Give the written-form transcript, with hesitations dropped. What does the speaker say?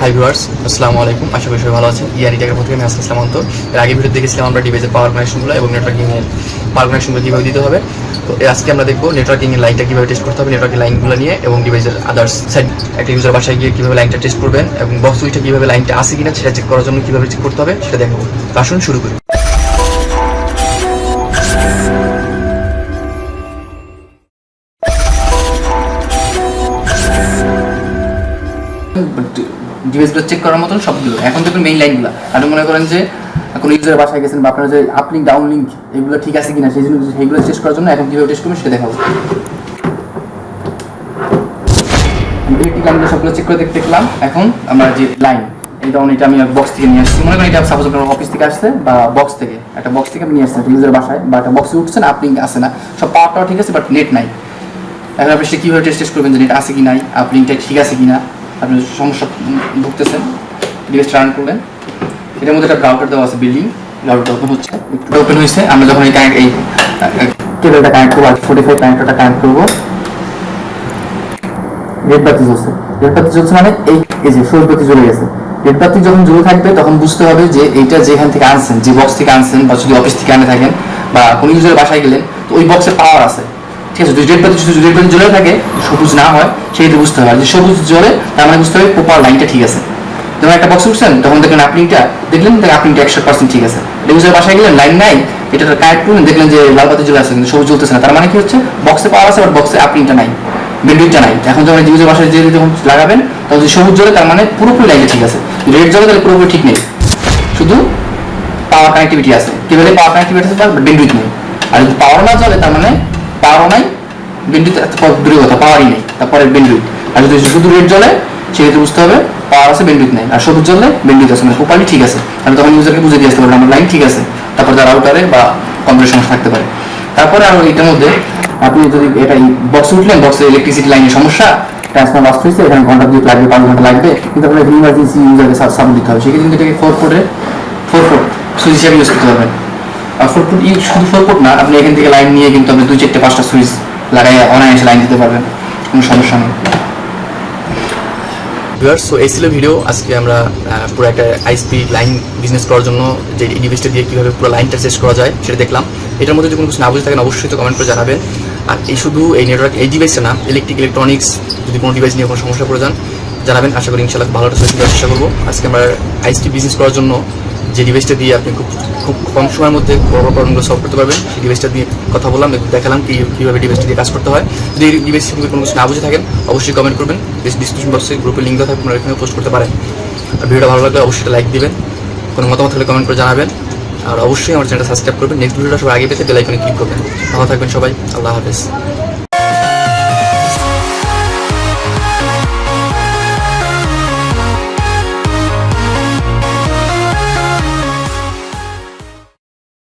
Hi viewers, আসসালামু আলাইকুম। আশা করি সবাই ভালো আছেন। ইয়ানি টেকের পর থেকে আমি আসসালাম। এর আগে ভিডিও দেখেছিলাম আমরা ডিভাইসের পাওয়ার কানেকশনগুলো এবং নেটওয়ার্কিংয়ের পাওয়ার কানেকশনগুলো কীভাবে দিতে হবে। তো আজকে আমরা দেখবো নেটওয়ার্কিংয়ের লাইনটা কীভাবে টেস্ট করতে হবে, নেটওয়ার্কের লাইনগুলো নিয়ে এবং ডিভাইসের আদার্স সাইড একটা ইউজার বাসায় গিয়ে কীভাবে লাইনটা টেস্ট করবেন এবং বক্স সুইচে কীভাবে লাইনটা আসে কিনা সেটা চেক করার জন্য কীভাবে চেক করতে হবে সেটা দেখাবো। আসুন শুরু করি। ডিভাইসগুলো চেক করার মতন সবগুলো এখন দেখুন মেইন লাইনগুলো। আপনি মনে করেন যে কোনো ইউজারের বাসায় গেছেন বা আপনার যে আপ লিঙ্ক ডাউন লিঙ্ক এগুলো ঠিক আছে কিনা সেই জন্য সেইগুলো টেস্ট করার জন্য এখন কীভাবে টেস্ট করবেন সেটা দেখাবো। ইলেকট্রিক লাইনগুলো সবগুলো চেক করে দেখলাম। এখন আমরা যে লাইন এটা আমি বক্স থেকে নিয়ে আসছি, মনে করেন এটা সাপোজ আপনার অফিস থেকে আসছে বা বক্স থেকে একটা বক্স থেকে আপনি নিয়ে আসছেন ইউজারের বাসায় বা একটা বক্সে উঠছেন, আপ লিঙ্ক আসে না, সব পাওয়ারটাও ঠিক আছে বাট নেট নাই। এখন আপনি সে কীভাবে টেস্ট করবেন যে নেট আছে কি নাই, আপ লিঙ্কটা ঠিক আছে কিনা, আপনি সমস্যা ভুগতেছেন। ডিভাইসটা রান করলেন, এটার মধ্যে একটা রাউটার দেওয়া আছে, বিল্ডিং রাউটারটা ওপেন হচ্ছে, একটু ওপেন হয়েছে। আমরা যখন এই কেবলটা কানেক্ট করবো, 45 কানেক্টরটা কানেক্ট করবো, রেড বাতি জ্বলছে। রেড বাতি জ্বলছে মানে এই যে সবুজ বাতি জ্বলে গেছে। রেড বাতি যখন জ্বলে থাকবে তখন বুঝতে হবে যে এইটা যেখান থেকে আনছেন, যে বক্স থেকে আনছেন বা যদি অফিস থেকে আনে থাকেন বা কোনো ইউজারের বাসায় গেলেন তো ওই বক্সে পাওয়ার আছে, ঠিক আছে। যদি রেড বাতি জ্বলে থাকে, সবুজ না হয় সেটা বুঝতে হবে। আর যে সবুজ জ্বলে তার মানে বুঝতে হবে প্রপার লাইনটা ঠিক আছে। যখন একটা বক্স উঠছেন তখন দেখলেন আপলিংটা দেখলেন আপলিংটা 100% ঠিক আছে। ইউজারের বাসায় গেলেন লাইন নাই, এটা কানেক্ট করলেন, দেখলেন যে লাল বাতি জ্বলে আছে কিন্তু সবুজ জ্বলতেছে না, তার মানে কি হচ্ছে বক্সে পাওয়ার আছে বাট বক্সে আপলিংটা নাই, বেন্ডউইথটা নাই। এখন যখন ইউজারের বাসায় যে যখন লাগাবেন তখন যদি সবুজ জ্বলে তার মানে পুরোপুরি লাইনটা ঠিক আছে, রেড জ্বলে তাহলে পুরোপুরি ঠিক নেই, শুধু পাওয়ার কানেক্টিভিটি আছে। কেবল পাওয়ার কানেক্টিভিটি আছে বাট বেন্ডউইথ নেই। আর যদি পাওয়ার না জ্বলে তার মানে পাওয়ারও নাই, বেন্ডউইথ দূরের কথা, পাওয়ারই নেই, তারপরে বেন্ডউইথ। আর যদি শুধু রেড জ্বলে সেক্ষেত্রে বুঝতে হবে পাওয়ার আছে বেন্ডউইথ নেই, আর সবুজ জ্বললে বেন্ডউইথ আছে, মানে প্রপারলি ঠিক আছে। আমি তখন ইউজারকে বুঝে দিয়ে আসতে পারবো আমার লাইন ঠিক আছে। তারপর তার রাউটারে বা কম্পিউটার সমস্যা থাকতে পারে। তারপরে আরও এটার মধ্যে আপনি যদি এটা বক্স উঠলেন, বক্সের ইলেকট্রিসিটি লাইনের সমস্যা, ট্রান্সফর্মার লস হয়েছে, এখানে ঘন্টা 2 লাগবে, 5 ঘন্টা লাগবে, কিন্তু আপনার ইমার্জেন্সি ইউজারকে সাপোর্ট দিতে হবে, সেক্ষেত্রে কিন্তু এটাকে 4 পোর্ট সুইচ হিসাবে ইউজ করতে পারবেন। আর 4 পোর্ট শুধু 4 পোর্ট না, আপনি এখান থেকে লাইন নিয়ে কিন্তু আপনি 2, 4, 5টা সুইচ লাগাই অনায়াসে লাইন দিতে পারবেন, কোনো সমস্যা নেই। সো এই ছিল ভিডিও। আজকে আমরা পুরো একটা আইএসপি লাইন বিজনেস করার জন্য যে এই ডিভাইসটা দিয়ে কীভাবে পুরো লাইনটা টেস্ট করা যায় সেটা দেখলাম। এটার মধ্যে যদি কোনো কিছু না বুঝে থাকেন অবশ্যই তো কমেন্ট করে জানাবেন। আর এই শুধু এই নেটওয়ার্ক এই ডিভাইসটা না, ইলেকট্রনিক্স যদি কোনো ডিভাইস নিয়ে কোনো সমস্যা পড়ে যান জানাবেন, আশা করি ইনশাআল্লাহ ভালো একটা সলিউশন দেওয়ার চেষ্টা করবো। আজকে আমরা আইএসপি বিজনেস করার জন্য যে ডিভাইসটা দিয়ে আপনি খুব কম সময়ের মধ্যে বড় বড় প্রবলেমগুলো সলভ করতে পারবেন সেই ডিভাইসটা দিয়ে কথা বললাম, দেখালাম কীভাবে ডিভাইসটা দিয়ে কাজ করতে হয়। যদি এই ডিভাইস সম্পর্কে কোনো কিছু না বুঝে থাকেন অবশ্যই কমেন্ট করবেন, ডিসক্রিপশন বক্সে গ্রুপের লিঙ্ক দেওয়া থাকবে, আপনারা এখানে পোস্ট করতে পারেন। আর ভিডিওটা ভালো লাগলে অবশ্যই লাইক দিবেন, কোনো মতামত থাকলে কমেন্ট করে জানাবেন, আর অবশ্যই আমার চ্যানেলটা সাবস্ক্রাইব করবেন। নেক্সট ভিডিওটা সবার আগে পেতে বেল আইকনে ক্লিক করবেন। ভালো থাকবেন সবাই, আল্লাহ হাফেজ।